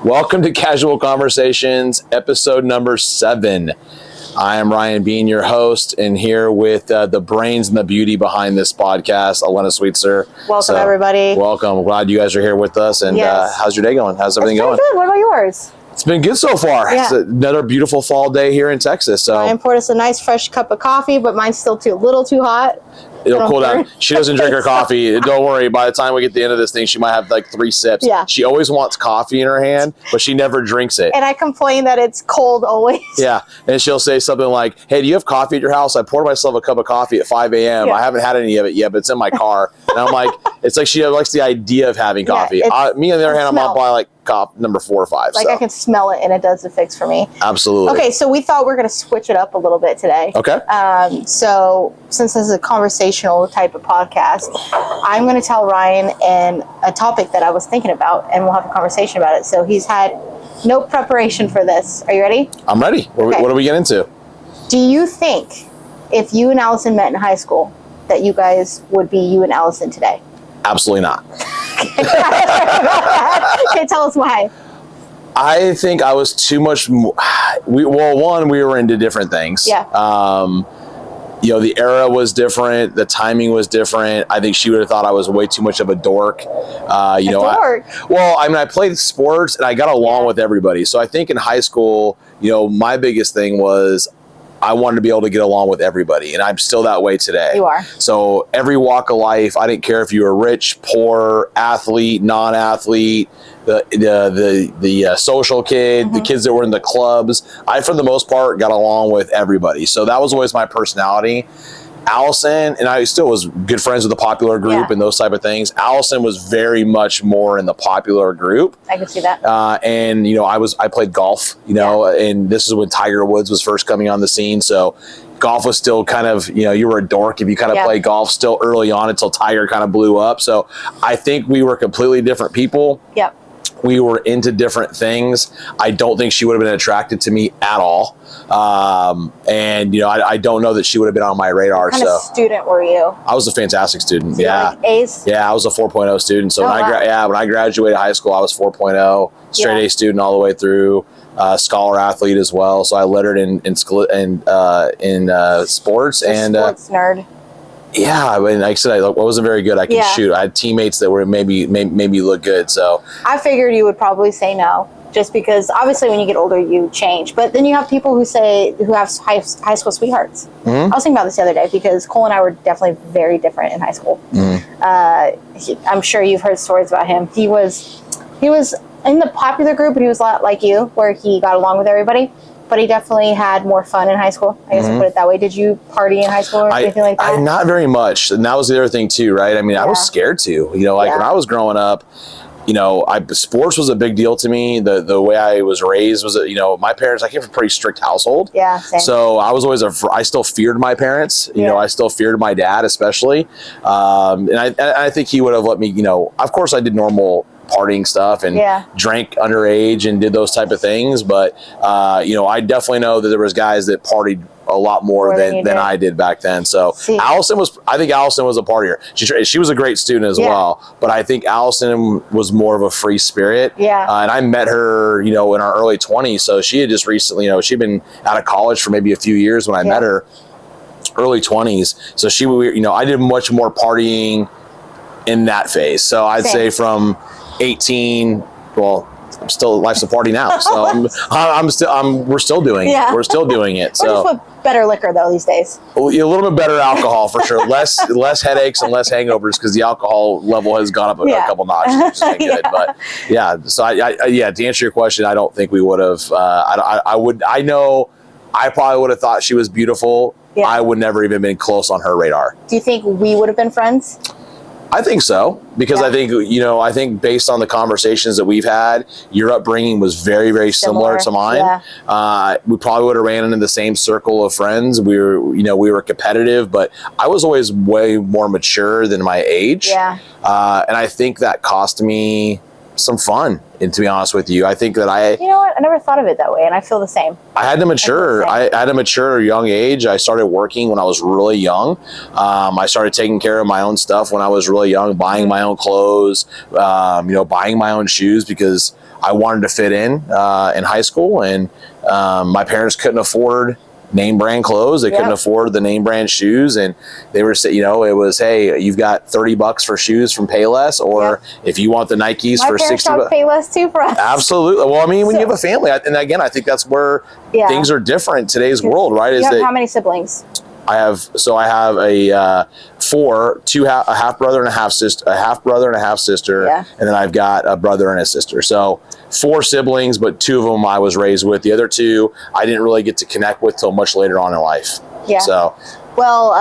Welcome to Casual Conversations, episode number 7. I am Ryan Bean, your host, and here with the brains and the beauty behind this podcast, Elena Sweetser. Welcome, everybody. Welcome. Glad you guys are here with us. And how's your day going? How's everything going? Good. What about yours? It's been good so far. Yeah. It's another beautiful fall day here in Texas. So Ryan poured us a nice fresh cup of coffee, but mine's still a little too hot. It'll cool down. She doesn't drink her coffee. Don't worry. By the time we get to the end of this thing, she might have like 3 sips. Yeah. She always wants coffee in her hand, but she never drinks it. And I complain that it's cold always. Yeah. And she'll say something like, hey, do you have coffee at your house? I poured myself a cup of coffee at 5 a.m. Yeah. I haven't had any of it yet, but it's in my car. And I'm like, it's like she likes the idea of having coffee. Yeah, Me, on the other hand, I'm probably like number 4 or 5. Like, so I can smell it, and it does the fix for me. Absolutely. Okay, so we thought we were going to switch it up a little bit today. Okay. So since this is a conversational type of podcast, I'm going to tell Ryan a topic that I was thinking about, and we'll have a conversation about it. So he's had no preparation for this. Are you ready? I'm ready. What are we getting into? Do you think if you and Allison met in high school that you guys would be you and Allison today? Absolutely not. Okay, tell us why. I think I was too much. We were into different things. Yeah. The era was different. The timing was different. I think she would have thought I was way too much of a dork. Dork? I played sports and I got along with everybody. So I think in high school, my biggest thing was I wanted to be able to get along with everybody, and I'm still that way today. You are. So every walk of life, I didn't care if you were rich, poor, athlete, non-athlete, the social kid, the kids that were in the clubs. I, for the most part, got along with everybody. So that was always my personality. Allison and I still was good friends with the popular group and those type of things. Allison was very much more in the popular group. I can see that. I played golf, and this is when Tiger Woods was first coming on the scene. So golf was still kind of, you were a dork if you kind of played golf still early on until Tiger kind of blew up. So I think we were completely different people. Yep. We were into different things. I don't think she would have been attracted to me at all. I don't know that she would have been on my radar. What kind of student were you? I was a fantastic student. So like A's? Yeah, I was a 4.0 student. So when I graduated high school, I was 4.0, straight A student all the way through, scholar athlete as well. So I lettered in sports. Sports nerd. Yeah, I mean, like I said, I wasn't very good. I could shoot. I had teammates that were made me look good. So I figured you would probably say no, just because obviously when you get older you change. But then you have people who have high school sweethearts. Mm-hmm. I was thinking about this the other day because Cole and I were definitely very different in high school. Mm-hmm. I'm sure you've heard stories about him. He was in the popular group, but he was a lot like you, where he got along with everybody. But he definitely had more fun in high school. I guess I'll put it that way. Did you party in high school or anything like that? Not very much. And that was the other thing too, right? I mean, I was scared to, when I was growing up, sports was a big deal to me. The way I was raised was, my parents, I came from a pretty strict household. Yeah, same. So I was always, I still feared my parents. I still feared my dad, especially. And I think he would have let me, of course I did normal partying stuff and drank underage and did those type of things. But, I definitely know that there was guys that partied a lot more than I did back then. So I think Allison was a partier. She was a great student as well, but I think Allison was more of a free spirit. Yeah. And I met her, in our early 20s. So she had just recently, she'd been out of college for maybe a few years when I met her, early 20s. So I did much more partying in that phase. So I'd say from 18, I'm still life's a party now. So we're still doing it. We're still doing it. So just with better liquor though these days. A little bit better alcohol for sure. Less headaches and less hangovers because the alcohol level has gone up a couple notches, which has been good. But so to answer your question, I don't think we would have. I know I probably would have thought she was beautiful. Yeah. I would never even been close on her radar. Do you think we would have been friends? I think so, because I think based on the conversations that we've had, your upbringing was very, very similar to mine. Yeah. We probably would have ran into the same circle of friends. We were competitive, but I was always way more mature than my age. Yeah. And I think that cost me some fun. And to be honest with you, I think that you know what? I never thought of it that way, and I feel the same. I had to mature. I had to mature at a young age. I started working when I was really young. I started taking care of my own stuff when I was really young, buying my own clothes, buying my own shoes because I wanted to fit in high school, and my parents couldn't afford name brand clothes. They couldn't afford the name brand shoes, and they were saying, it was, hey, you've got $30 for shoes from Payless, or if you want the Nikes for $60. My parents Payless too for us. Absolutely. Well, I mean, when you have a family, and again, I think that's where things are different in today's world, right? You have how many siblings? I have a a half brother and a half sister, and then I've got a brother and a sister. So 4 siblings, but 2 of them I was raised with. The other 2 I didn't really get to connect with till much later on in life. Yeah. So. Well,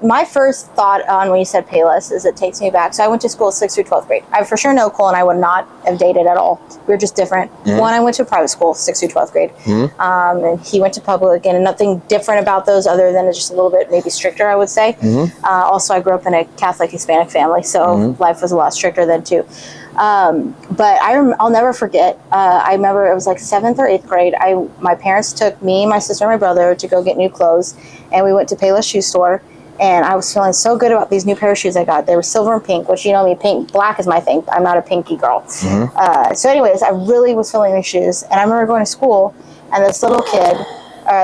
my first thought on when you said Payless is it takes me back. So I went to school 6th through 12th grade. I for sure know Cole and I would not have dated at all. We were just different. One, I went to private school 6th through 12th grade. And he went to public, and nothing different about those other than it's just a little bit maybe stricter, I would say. Also, I grew up in a Catholic Hispanic family, so life was a lot stricter then too. But I'll never forget. I remember it was like 7th or 8th grade. My parents took me, my sister, and my brother to go get new clothes, and we went to Payless Shoe Store. And I was feeling so good about these new pair of shoes I got. They were silver and pink, which you know me, black is my thing. I'm not a pinky girl. So, anyways, I really was feeling these shoes, and I remember going to school, and this little kid.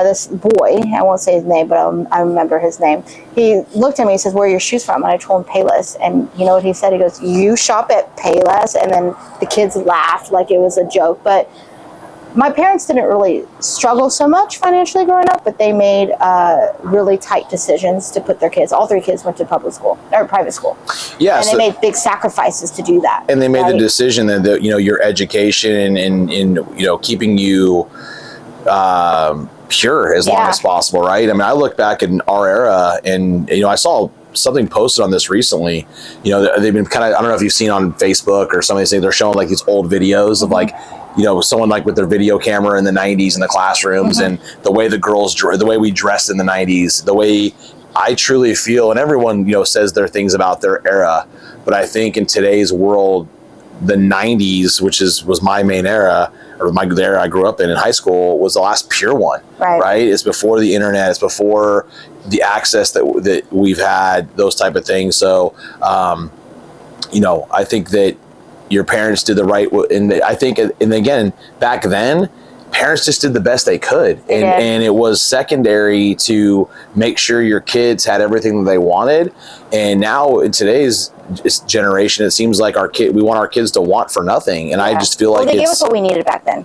This boy, I won't say his name, but I remember his name. He looked at me and says, "Where are your shoes from?" And I told him Payless. And you know what he said? He goes, "You shop at Payless?" And then the kids laughed like it was a joke. But my parents didn't really struggle so much financially growing up, but they made really tight decisions to put their kids. All 3 kids went to public school or private school. Yeah, and they made big sacrifices to do that. And they made the decision that your education and keeping you pure as long as possible, right? I mean, I look back in our era, and I saw something posted on this recently. They've been kind of, I don't know if you've seen on Facebook or somebody saying they're showing like these old videos of like, someone like with their video camera in the 90s in the classrooms, and the way the way we dressed in the 90s, the way I truly feel, and everyone says their things about their era, but I think in today's world, the 90s, which was my main era, or the era I grew up in high school, was the last pure one, right? It's before the internet. It's before the access that we've had, those type of things. So, I think that your parents did the right, and I think, and again, back then, parents just did the best they could. And it was secondary to make sure your kids had everything that they wanted. And now in today's generation, it seems like we want our kids to want for nothing. And I just feel like they gave us what we needed back then.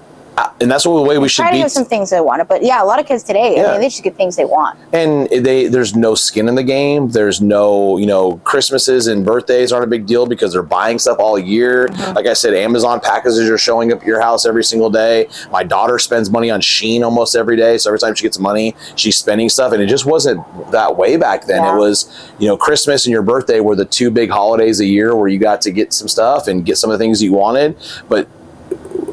And that's the way we should be. Try to give some things they wanted, but a lot of kids today, I mean, they just get things they want. And there's no skin in the game. There's no, Christmases and birthdays aren't a big deal because they're buying stuff all year. Like I said, Amazon packages are showing up at your house every single day. My daughter spends money on Shein almost every day. So every time she gets money, she's spending stuff. And it just wasn't that way back then. It was, Christmas and your birthday were the 2 big holidays a year where you got to get some stuff and get some of the things you wanted. But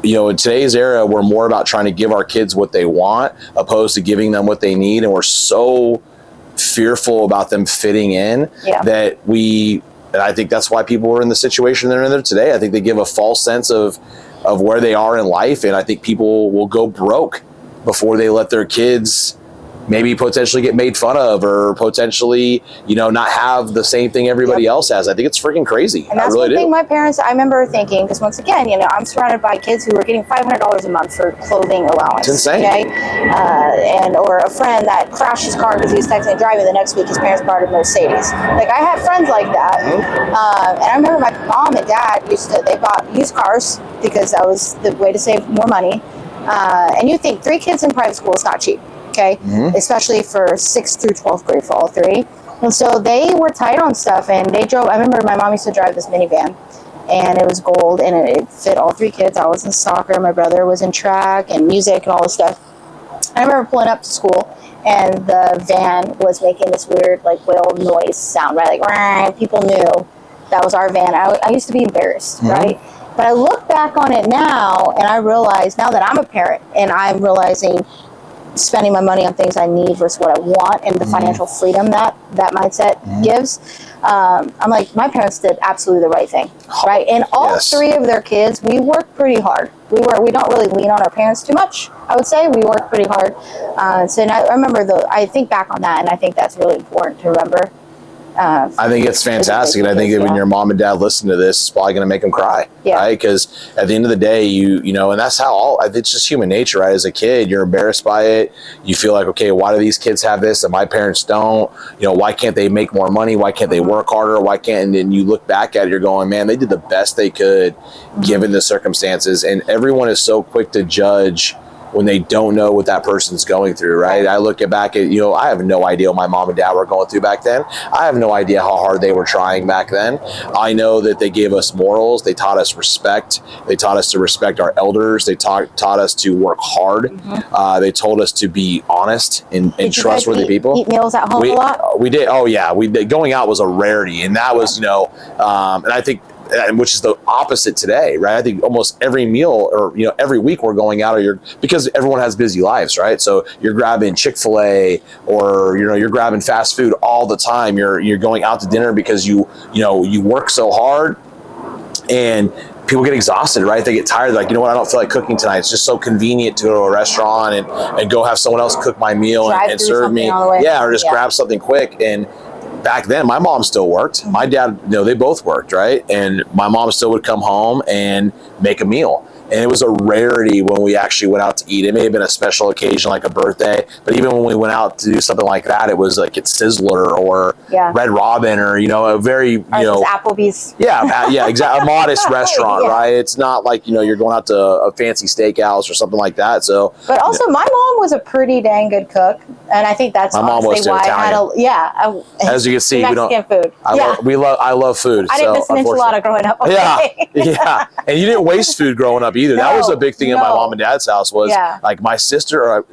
in today's era, we're more about trying to give our kids what they want opposed to giving them what they need. And we're so fearful about them fitting in that and I think that's why people are in the situation they're in there today. I think they give a false sense of where they are in life. And I think people will go broke before they let their kids maybe potentially get made fun of or potentially, not have the same thing everybody else has. I think it's freaking crazy. And that's one thing my parents, I remember thinking, because once again, I'm surrounded by kids who are getting $500 a month for clothing allowance. It's insane. Okay? Or a friend that crashed his car because he was texting and driving. The next week, his parents bought a Mercedes. Like, I had friends like that. And I remember my mom and dad they bought used cars because that was the way to save more money. And you think 3 kids in private school is not cheap. Okay, especially for 6th through 12th grade for all 3. And so they were tight on stuff, and they drove. I remember my mom used to drive this minivan, and it was gold, and it fit all 3 kids. I was in soccer, my brother was in track and music and all this stuff. I remember pulling up to school, and the van was making this weird, like, whale noise sound, right? Like, rah, people knew that was our van. I used to be embarrassed, right? But I look back on it now, and I realize now that I'm a parent, and I'm realizing spending my money on things I need versus what I want, and the financial freedom that mindset gives. I'm like, my parents did absolutely the right thing, right? And all three of their kids, we worked pretty hard. We don't really lean on our parents too much, I would say. We worked pretty hard. So I remember I think back on that, and I think that's really important to remember. I think it's fantastic, and I think that when your mom and dad listen to this, it's probably going to make them cry, right? Because at the end of the day, you know, and that's how it's just human nature, right? As a kid, you're embarrassed by it. You feel like, okay, why do these kids have this and my parents don't? You know, why can't they make more money? Why can't they work harder? Why can't? And then you look back at it, you're going, man, they did the best they could given the circumstances, and everyone is so quick to judge when they don't know what that person's going through, right? I look back at, you know, I have no idea what my mom and dad were going through back then. I have no idea how hard they were trying back then. I know that they gave us morals. They taught us respect. They taught us to respect our elders. They taught us to work hard. They told us to be honest and trustworthy people. Eat meals at home a lot? We did. Oh yeah, we did. Going out was a rarity, and that was, you know, and I think, which is the opposite today, right? I think almost every meal, or, you know, every week we're going out, because everyone has busy lives, right? So you're grabbing Chick-fil-A, or, you know, you're grabbing fast food all the time. You're going out to dinner because you work so hard, and people get exhausted, right? They get tired. They're like, you know what? I don't feel like cooking tonight. It's just so convenient to go to a restaurant and go have someone else cook my meal and serve me. Yeah, or just grab something quick. And back then, my mom still worked. My dad, you know, they both worked, right? And my mom still would come home and make a meal. And it was a rarity when we actually went out to eat. It may have been a special occasion, like a birthday, but even when we went out to do something like that, it was like at Sizzler or Red Robin, or, you know, a very, you know, Applebee's. Yeah, exactly. A modest restaurant, right? It's not like, you know, you're going out to a fancy steakhouse or something like that. So, but also, my mom was a pretty dang good cook, and I think that's honestly why I had as you can see, we don't. Food. I love food. I didn't miss an enchilada growing up. Okay. Yeah, and you didn't waste food growing up either. That was a big thing at my mom and dad's house. Was like my sister, or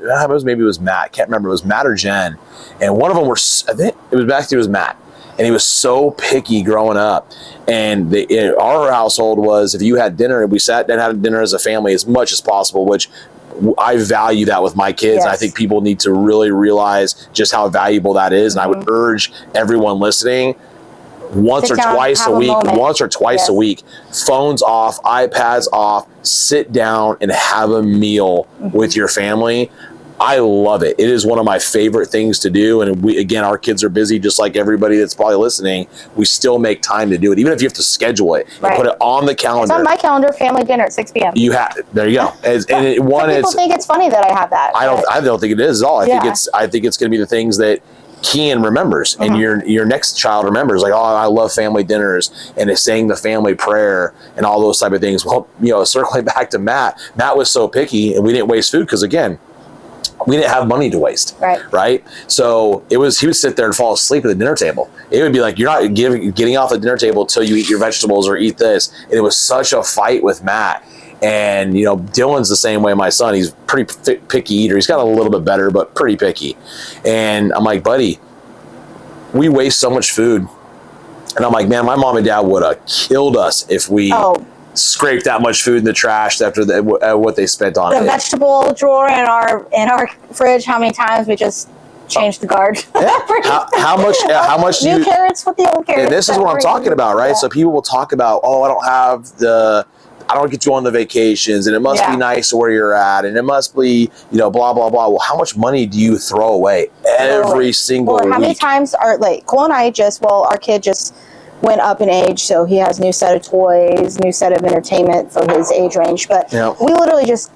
maybe it was Matt. Can't remember. It was Matt or Jen, and one of them I think it was Matt, and he was so picky growing up. And our household was, if you had dinner, we sat down and had dinner as a family as much as possible, which I value that with my kids. And I think people need to really realize just how valuable that is. And I would urge everyone listening, once or twice a week, phones off, iPads off, sit down and have a meal with your family. I love it. It is one of my favorite things to do. And our kids are busy, just like everybody that's probably listening. We still make time to do it, even if you have to schedule it and put it on the calendar. It's on my calendar, family dinner at 6 p.m. There you go. Some people think it's funny that I have that. I don't think it is at all. I think it's going to be the things that Kian remembers, and your next child remembers, like, oh, I love family dinners, and it's saying the family prayer and all those type of things. Well, you know, circling back to Matt was so picky, and we didn't waste food because, again, we didn't have money to waste, right? So he would sit there and fall asleep at the dinner table. It would be like, you're not getting off the dinner table until you eat your vegetables or eat this. And it was such a fight with Matt. And, you know, Dylan's the same way. My son, he's pretty picky eater. He's got a little bit better, but pretty picky. And I'm like, buddy, we waste so much food. And I'm like, man, my mom and dad would have killed us if we scraped that much food in the trash after what they spent on it. The vegetable drawer in our fridge, how many times we just changed the guard. How much new carrots with the old carrots. And this is what I'm talking about, right? So people will talk about, oh, I don't get you on the vacations, and it must be nice where you're at, and it must be, you know, blah, blah, blah. Well, how much money do you throw away every single week? How many times Cole and I our kid just went up in age, so he has new set of toys, new set of entertainment for his age range. But we literally just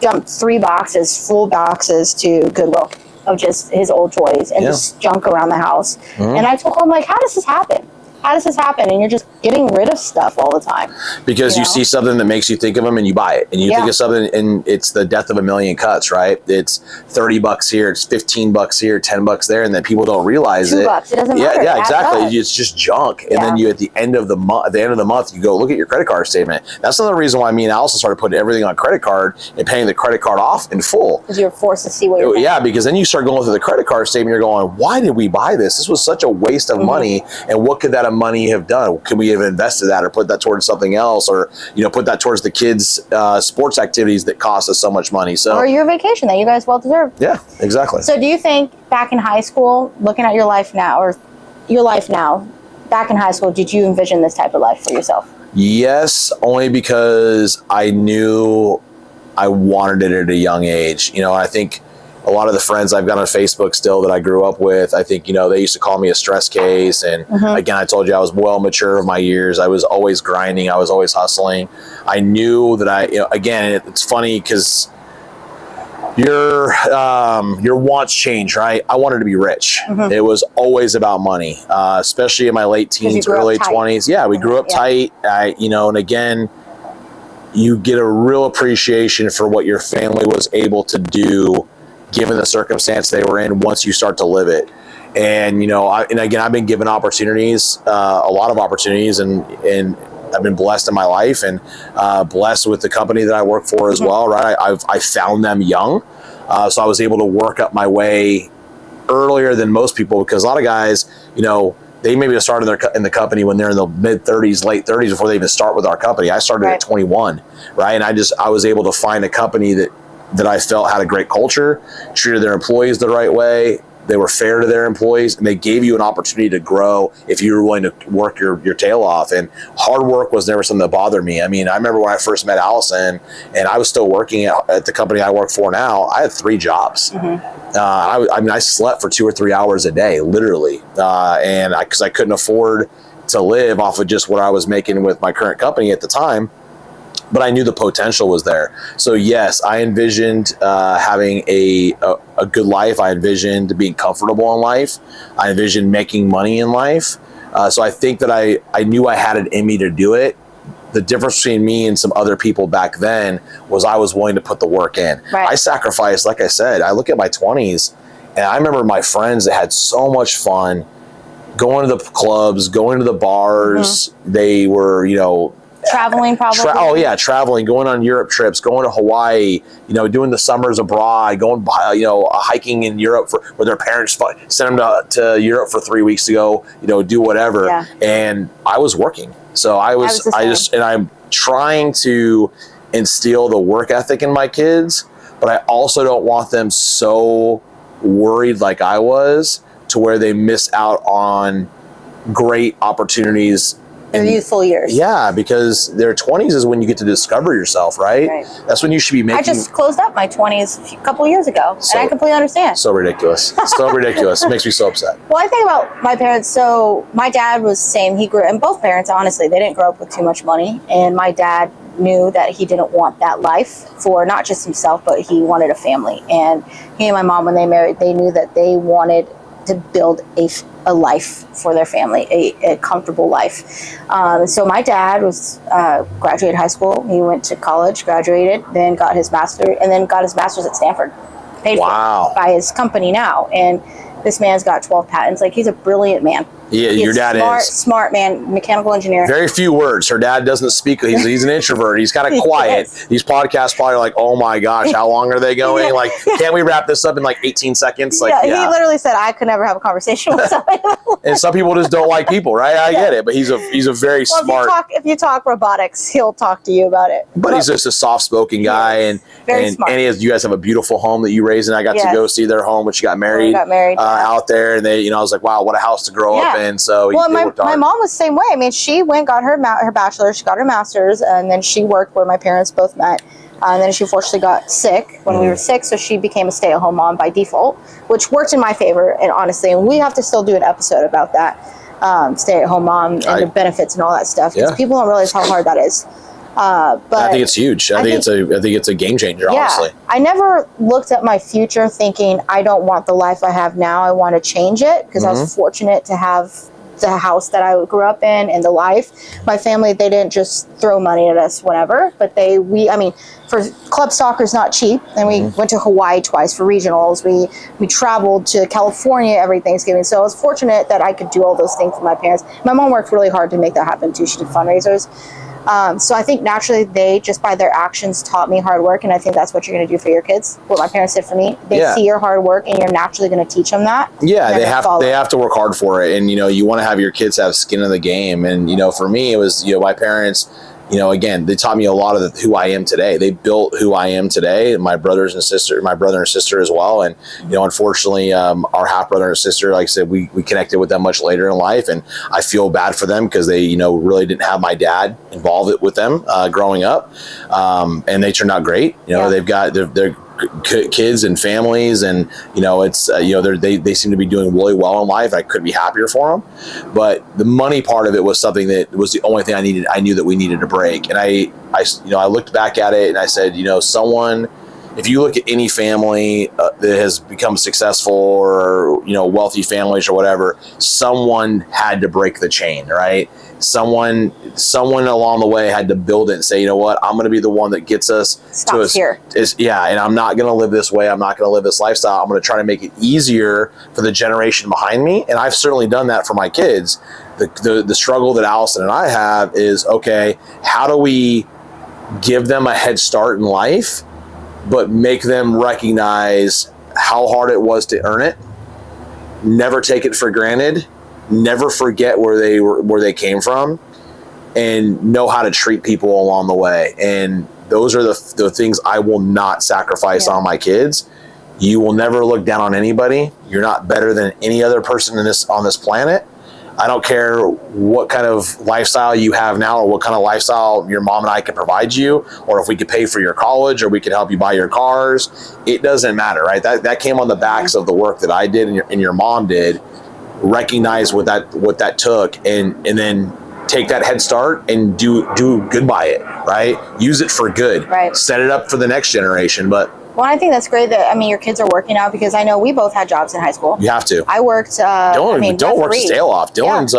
dumped full boxes to Goodwill of just his old toys and just junk around the house. And I told him, like, how does this happen? How does this happen? And you're just getting rid of stuff all the time. Because you see something that makes you think of them and you buy it. And you think of something and it's the death of a million cuts, right? It's $30 here, it's $15 here, $10 there, and then people don't realize it. $2, it doesn't matter. Yeah, exactly. It's just junk. And then you at the end of the month, you go look at your credit card statement. That's another reason why me and Allison started putting everything on credit card and paying the credit card off in full. Because you're forced to see what you're paying. Yeah, because then you start going through the credit card statement, you're going, why did we buy this? This was such a waste of money, and what could that money have done? Can we have invested that or put that towards something else, or, you know, put that towards the kids' sports activities that cost us so much money? So, or your vacation that you guys well deserve. Yeah, exactly. So do you think back in high school, looking at your life now, back in high school, did you envision this type of life for yourself? Yes, only because I knew I wanted it at a young age. You know, I think a lot of the friends I've got on Facebook still that I grew up with, I think, you know, they used to call me a stress case. And again, I told you I was well mature of my years. I was always grinding. I was always hustling. I knew that again, it's funny because your wants change, right? I wanted to be rich. It was always about money, especially in my late teens, early 20s. Yeah, we grew up tight. And again, you get a real appreciation for what your family was able to do given the circumstance they were in once you start to live it. And, again, I've been given opportunities, a lot of opportunities, and I've been blessed in my life and blessed with the company that I work for as well, right? I found them young. So I was able to work up my way earlier than most people, because a lot of guys, they maybe started in the company when they're in the mid 30s, late 30s before they even start with our company. I started at 21, right? And I was able to find a company that I felt had a great culture, treated their employees the right way. They were fair to their employees, and they gave you an opportunity to grow if you were willing to work your tail off. And hard work was never something that bothered me. I mean, I remember when I first met Allison and I was still working at the company I work for now, I had 3 jobs. I slept for 2 or 3 hours a day, literally. Because I couldn't afford to live off of just what I was making with my current company at the time. But I knew the potential was there. So yes, I envisioned having a good life. I envisioned being comfortable in life. I envisioned making money in life. So I think that I knew I had it in me to do it. The difference between me and some other people back then was I was willing to put the work in. Right. I sacrificed, like I said, I look at my 20s, and I remember my friends that had so much fun going to the clubs, going to the bars. They were, traveling probably. Traveling, going on Europe trips, going to Hawaii, doing the summers abroad, going hiking in Europe where their parents sent them to Europe for 3 weeks to go, do whatever. Yeah. And I was working. So I'm trying to instill the work ethic in my kids, but I also don't want them so worried like I was to where they miss out on great opportunities in youthful years. Yeah, because their 20s is when you get to discover yourself, right? That's when you should be making... I just closed up my 20s a couple years ago, and I completely understand. So ridiculous. So ridiculous. It makes me so upset. Well, I think about my parents. So my dad was the same. And both parents, honestly, they didn't grow up with too much money. And my dad knew that he didn't want that life for not just himself, but he wanted a family. And he and my mom, when they married, they knew that they wanted to build a life for their family, a comfortable life. So my dad was graduated high school. He went to college, graduated, then got his master's at Stanford. Paid for by his company now. And this man's got 12 patents. Like, he's a brilliant man. Yeah, your dad is smart man, mechanical engineer. Very few words. Her dad doesn't speak. He's an introvert. He's kind of quiet. These podcasts probably like, oh my gosh, how long are they going? Like, can't we wrap this up in like 18 seconds? Like, he literally said I could never have a conversation with somebody. And some people just don't like people, right? I get it, but he's a very smart. If you talk robotics, he'll talk to you about it. But he's just a soft-spoken guy, and smart. And you guys have a beautiful home that you raised, and I got to go see their home when she got married. Out there, and they, I was like, wow, what a house to grow up in. So my mom was the same way. I mean, she went, got her bachelor's, she got her master's, and then she worked where my parents both met. And then she unfortunately got sick when we were sick, so she became a stay-at-home mom by default, which worked in my favor. And honestly, and we have to still do an episode about that, stay-at-home mom and the benefits and all that stuff, because people don't realize how hard that is. But I think it's huge. I think it's a game changer. Honestly, I never looked at my future thinking I don't want the life I have now. I want to change it, because I was fortunate to have the house that I grew up in and the life. My family, they didn't just throw money at us whenever, but for club soccer is not cheap, and we went to Hawaii twice for regionals. We traveled to California every Thanksgiving. So I was fortunate that I could do all those things for my parents. My mom worked really hard to make that happen too. She did fundraisers. So I think naturally they, just by their actions, taught me hard work, and I think that's what you're going to do for your kids. What my parents did for me, they see your hard work, and you're naturally going to teach them that. Yeah, they have to work hard for it, and you want to have your kids have skin in the game. And for me, it was my parents again, they taught me a lot of who I am today. They built who I am today. My brother and sister as well. And, unfortunately, our half brother and sister, like I said, we connected with them much later in life. And I feel bad for them because they, really didn't have my dad involved with them growing up. And they turned out great. They've got their kids and families, and it's they seem to be doing really well in life. I couldn't be happier for them. But the money part of it was something that was the only thing I knew that we needed to break. And I looked back at it and I said, if you look at any family that has become successful or, wealthy families or whatever, someone had to break the chain, right? Someone along the way had to build it and say, you know what, I'm going to be the one that gets us here. And I'm not going to live this way. I'm not going to live this lifestyle. I'm going to try to make it easier for the generation behind me. And I've certainly done that for my kids. The struggle that Allison and I have is, okay, how do we give them a head start in life, but make them recognize how hard it was to earn it, never take it for granted, never forget where they came from, and know how to treat people along the way. And those are the things I will not sacrifice on my kids. You will never look down on anybody. You're not better than any other person on this planet. I don't care what kind of lifestyle you have now or what kind of lifestyle your mom and I can provide you, or if we could pay for your college or we could help you buy your cars. It doesn't matter, right? That came on the backs of the work that I did and your mom did. Recognize what that took and then take that head start and do good by it, right? Use it for good. Right. Set it up for the next generation. But I think that's great that, your kids are working out, because I know we both had jobs in high school. You have to. I worked, don't work his tail off. Dylan's,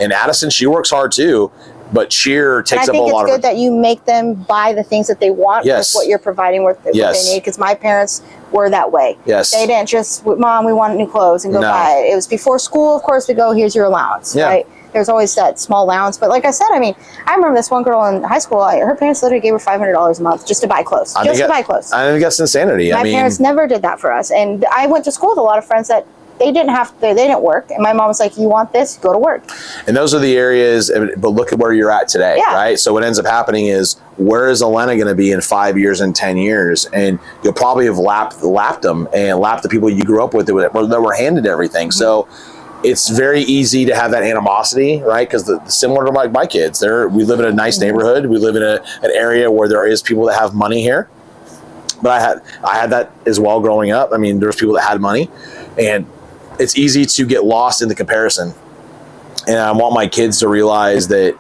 and Addison, she works hard too, but cheer takes up a lot of... I think it's good that you make them buy the things that they want with what you're providing, what they need, because my parents were that way. Yes. They didn't just, Mom, we want new clothes, and go buy it. It was before school, of course, we go, here's your allowance, right? There's always that small allowance. But like I said, I remember this one girl in high school, her parents literally gave her $500 a month just to buy clothes. I think that's insanity. My parents never did that for us. And I went to school with a lot of friends that they didn't work. And my mom was like, you want this? Go to work. And those are the areas, but look at where you're at today, right? So what ends up happening is, where is Elena going to be in 5 years and 10 years? And you'll probably have lapped them and lapped the people you grew up with that were handed everything. Mm-hmm. So it's very easy to have that animosity, right? Because similar to my kids, we live in a nice neighborhood. We live in an area where there is people that have money here. But I had that as well growing up. There's people that had money, and it's easy to get lost in the comparison. And I want my kids to realize that,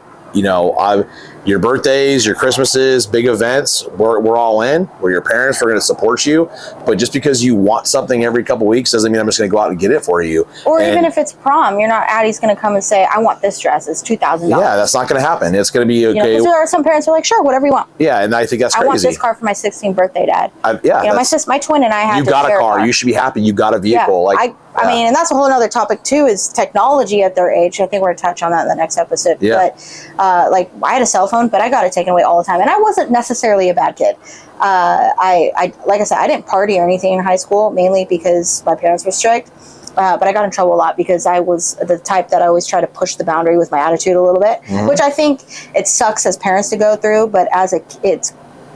your birthdays, your Christmases, big events, we're all in. We're your parents. We're going to support you. But just because you want something every couple weeks doesn't mean I'm just going to go out and get it for you. Or even if it's prom, Addie's going to come and say, I want this dress. It's $2,000. Yeah, that's not going to happen. It's going to be okay. Because there are some parents who are like, sure, whatever you want. Yeah, and I think that's crazy. I want this car for my 16th birthday, Dad. My twin and I had to share a car. You should be happy you got a vehicle. Yeah, and that's a whole other topic too, is technology at their age. I think we're going to touch on that in the next episode. Yeah. But I had a cell phone, but I got it taken away all the time. And I wasn't necessarily a bad kid. Like I said, I didn't party or anything in high school, mainly because my parents were strict. But I got in trouble a lot because I was the type that I always try to push the boundary with my attitude a little bit, which I think it sucks as parents to go through. But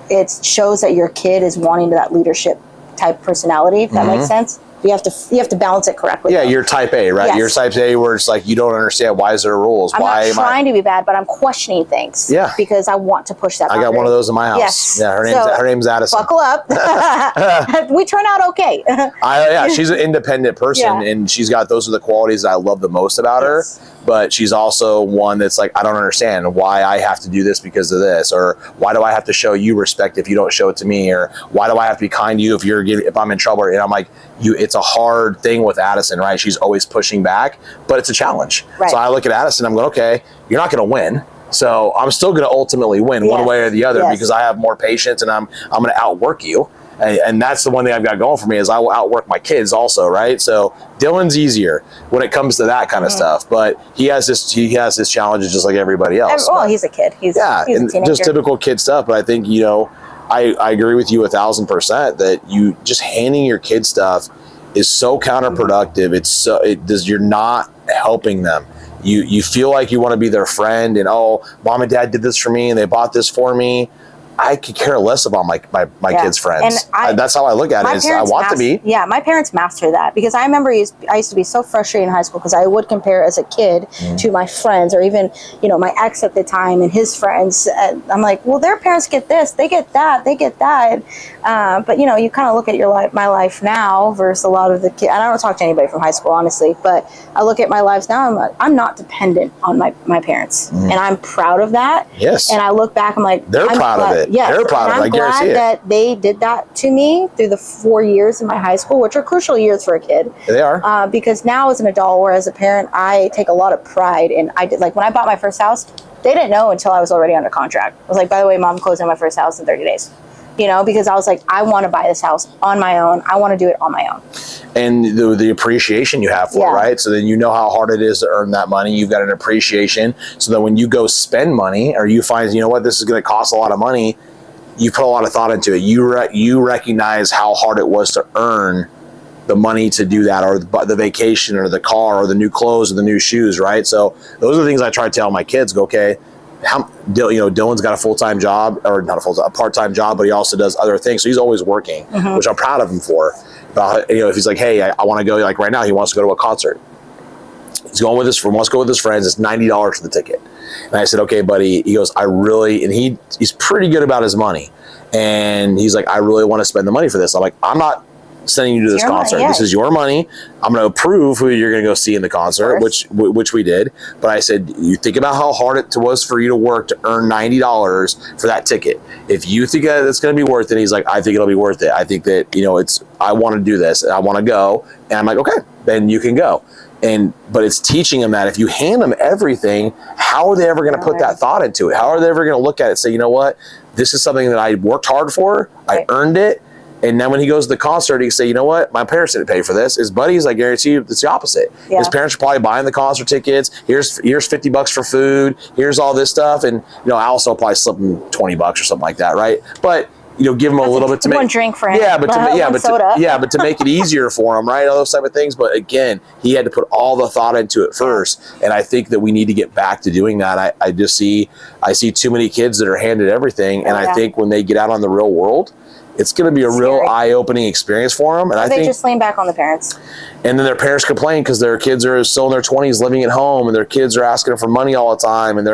it shows that your kid is wanting that leadership type personality, if that makes sense. You have to balance it correctly. Yeah, you're type A, right? Yes. You're type A where it's like you don't understand why is there rules. I'm not trying to be bad, but I'm questioning things. Yeah. Because I want to push that boundary. I got one of those in my house. Yes. Yeah, her name's Addison. Buckle up. We turn out okay. She's an independent person, and she's got those are the qualities that I love the most about her. But she's also one that's like, I don't understand why I have to do this because of this, or why do I have to show you respect if you don't show it to me, or why do I have to be kind to you if I'm in trouble? And I'm like, it's a hard thing with Addison, right? She's always pushing back, but it's a challenge. Right. So I look at Addison, I'm going, okay, you're not going to win. So I'm still going to ultimately win one way or the other because I have more patience and I'm going to outwork you. And that's the one thing I've got going for me is I will outwork my kids also, right? So Dylan's easier when it comes to that kind of stuff, but he has his challenges just like everybody else. Well, he's a kid. He's a teenager. Just typical kid stuff. But I think I agree with you 1,000% that you just handing your kid stuff is so counterproductive. You're not helping them. you feel like you want to be their friend, and oh, mom and dad did this for me and they bought this for me. I could care less about my kids' friends. That's how I look at it. Is I want to be. Yeah, my parents master that, because I remember I used to be so frustrated in high school because I would compare as a kid to my friends, or even, you know, my ex at the time and his friends. And I'm like, well, their parents get this, they get that, they get that. But you know, you kind of look at my life now versus a lot of the kids. I don't talk to anybody from high school, honestly, but I look at my lives now. I'm like, I'm not dependent on my parents, and I'm proud of that. Yes. And I look back, I'm like, they're proud of it. Yes, they're proud of it. I'm glad that they did that to me through the 4 years in my high school, which are crucial years for a kid. They are. Because now as an adult, or as a parent, I take a lot of pride in, I did, like when I bought my first house, they didn't know until I was already under contract. I was like, by the way, mom, closing on my first house in 30 days. You know, because I was like, I want to buy this house on my own. I want to do it on my own. And the appreciation you have for it, right? So then you know how hard it is to earn that money. You've got an appreciation. So that when you go spend money, or you find, you know what, this is going to cost a lot of money, you put a lot of thought into it. You recognize how hard it was to earn the money to do that, or the vacation, or the car, or the new clothes, or the new shoes, right? So those are the things I try to tell my kids. Go, okay, Dylan's got a full-time job, or not a part-time job, but he also does other things. So he's always working, which I'm proud of him for. You know, if he's like, hey, I want to go, like right now, he wants to go to a concert. He's going with wants to go with his friends. It's $90 for the ticket. And I said, okay, buddy. He goes, and he's pretty good about his money. And he's like, I really want to spend the money for this. I'm like, I'm not sending you to this concert. This is your money. I'm going to approve who you're going to go see in the concert, which we did. But I said, you think about how hard it was for you to work to earn $90 for that ticket. If you think that it's going to be worth it, he's like, I think it'll be worth it. I think that, you know, I want to do this and I want to go. And I'm like, okay, then you can go. But it's teaching them that if you hand them everything, how are they ever going to put that thought into it? How are they ever going to look at it and say, you know what, this is something that I worked hard for. I earned it. And then when he goes to the concert, he can say, you know what, my parents didn't pay for this. His buddies, I guarantee you, it's the opposite. His parents are probably buying the concert tickets. Here's $50 for food. Here's all this stuff. And, you know, Allison will probably slip him $20 or something like that, right? But, you know, give him a little bit to make one drink for him. But to make it easier for him, right? All those type of things. But again, he had to put all the thought into it first. And I think that we need to get back to doing that. I see too many kids that are handed everything. And I think when they get out on the real world, it's going to be a real eye-opening experience for them. And I think just lean back on the parents. And then their parents complain because their kids are still in their 20s living at home, and their kids are asking them for money all the time. And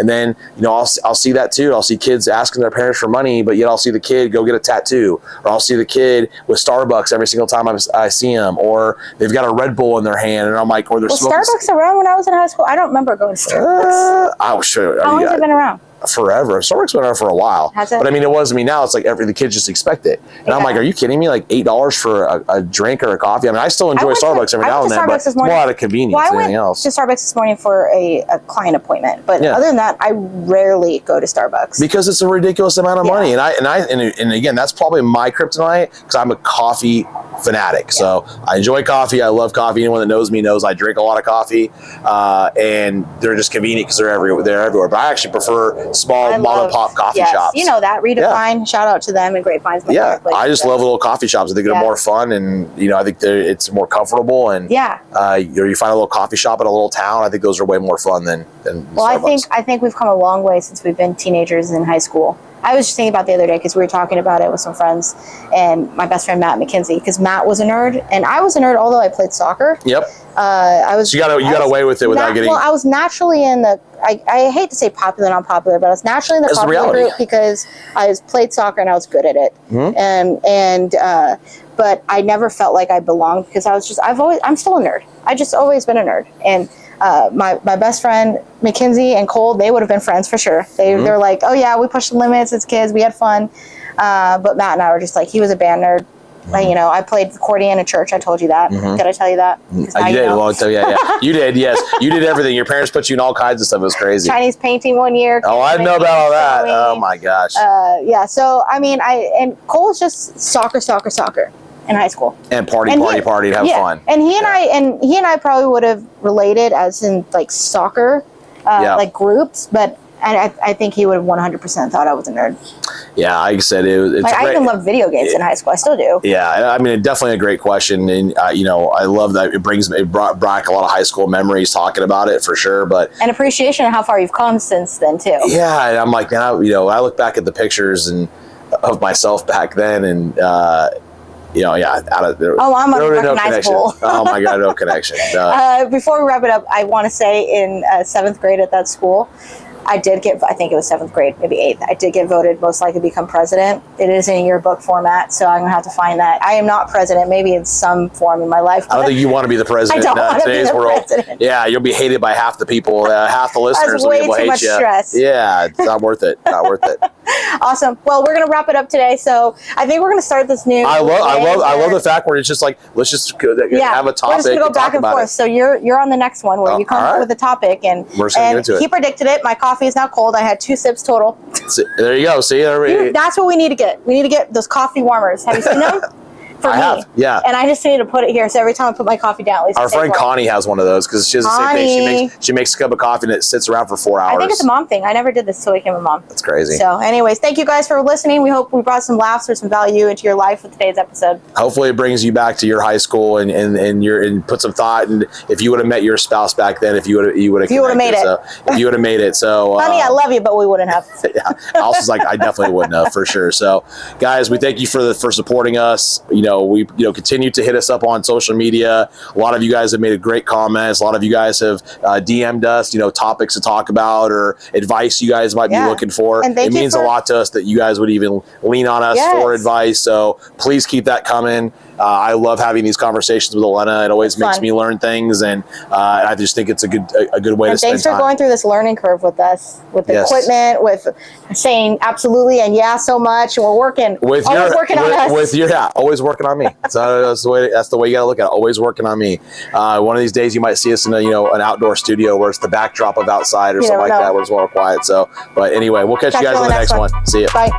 then, you know, I'll see that too. I'll see kids asking their parents for money, but yet I'll see the kid go get a tattoo, or I'll see the kid with Starbucks every single time I see them, or they've got a Red Bull in their hand, and I'm like, or they're smoking. Starbucks around when I was in high school? I don't remember going to Starbucks. I was sure. How long has it been around? Forever. Starbucks been around for a while. Has it? But I mean, now it's like the kids just expect it. And I'm like, are you kidding me? Like $8 for a drink or a coffee? I mean, I still enjoy Starbucks every now and then, but it's more out of convenience than anything else. I went to Starbucks this morning for a client appointment, but other than that, I rarely go to Starbucks because it's a ridiculous amount of money. And again, that's probably my kryptonite, because I'm a coffee fanatic. So I enjoy coffee. I love coffee. Anyone that knows me knows I drink a lot of coffee, and they're just convenient because they're everywhere. But I actually prefer small mom and pop coffee shops. You know that Redefine. Shout out to them, and Grapevine's my favorite place. I just love little coffee shops. I think they're more fun, and you know, I think it's more comfortable. And you find a little coffee shop in a little town. I think those are way more fun than Starbucks. I think we've come a long way since we've been teenagers in high school. I was just thinking about the other day, because we were talking about it with some friends, and my best friend Matt McKenzie, because Matt was a nerd and I was a nerd, although I played soccer. Yep. So you got away with it without getting. Well, I was naturally in the. I hate to say popular, not popular, but I was naturally in the popular group because I played soccer and I was good at it. But I never felt like I belonged, because I'm still a nerd. I just always been a nerd. And my best friend Mackenzie and Cole, they would have been friends for sure. They're like, oh yeah, we pushed the limits as kids, we had fun. But Matt and I were just like, he was a band nerd. You know, I played accordion in church. I told you that. Did I tell you that? You did. Well, you did. Yes, you did everything. Your parents put you in all kinds of stuff. It was crazy. Chinese painting one year. Oh, I know about all that. Oh my gosh. So I mean, and Cole's just soccer in high school. And party, have fun. And he and I probably would have related as in like soccer, like groups, but I think he would have 100% thought I was a nerd. Yeah, like I said, it's like, I even loved video games in high school. I still do. Yeah, I mean, definitely a great question, and you know, I love that it brought back a lot of high school memories talking about it for sure. But and appreciation of how far you've come since then too. Yeah, and I'm like, now, you know, I look back at the pictures and of myself back then, and you know, yeah, I'm unrecognizable. Oh my God, no connection. Before we wrap it up, I want to say in 7th grade at that school, I did get, I think it was 7th grade, maybe 8th, I did get voted most likely to become president. It is in yearbook format, so I'm going to have to find that. I am not president, maybe in some form in my life. I don't think you want to be the president in today's world. President. Yeah, you'll be hated by half the people, half the listeners will hate you. That's way too much stress. Yeah, it's not worth it. Not worth it. Awesome. Well, we're going to wrap it up today, so I think we're going to start this new. I love the fact where it's just like, let's just have a topic. We're just going to go back and forth. So you're on the next one where you come up with a topic, and we're just gonna get into it. He predicted it. My coffee is now cold. I had 2 sips total. There you go. See, that's what we need to get. We need to get those coffee warmers. Have you seen them? I have, yeah. And I just need to put it here, so every time I put my coffee down, at least our friend Connie has one of those because she has the same thing. She makes a cup of coffee and it sits around for 4 hours. I think it's a mom thing. I never did this until I became a mom. That's crazy. So, anyways, thank you guys for listening. We hope we brought some laughs or some value into your life with today's episode. Hopefully, it brings you back to your high school and put some thought. And if you would have met your spouse back then, if you would have made it. So, if you would have made it, so honey, I love you, but we wouldn't have. Yeah, Allison's like, I definitely wouldn't have for sure. So, guys, we thank you for supporting us. You know, we continue to hit us up on social media. A lot of you guys have made great comments. A lot of you guys have DM'd us, topics to talk about or advice you guys might be looking for. And it means a lot to us that you guys would even lean on us for advice. So please keep that coming. I love having these conversations with Elena. It always makes me learn things, and I just think it's a good way to spend time. Thanks for going through this learning curve with us, with the equipment, with saying absolutely and yeah so much. We're working. Always working on us. Always working on me. That's the way you gotta look at it. Always working on me. One of these days you might see us in an outdoor studio where it's the backdrop of outside or something like that, where it's more quiet. So, but anyway, we'll catch you guys on the next one. See ya. Bye.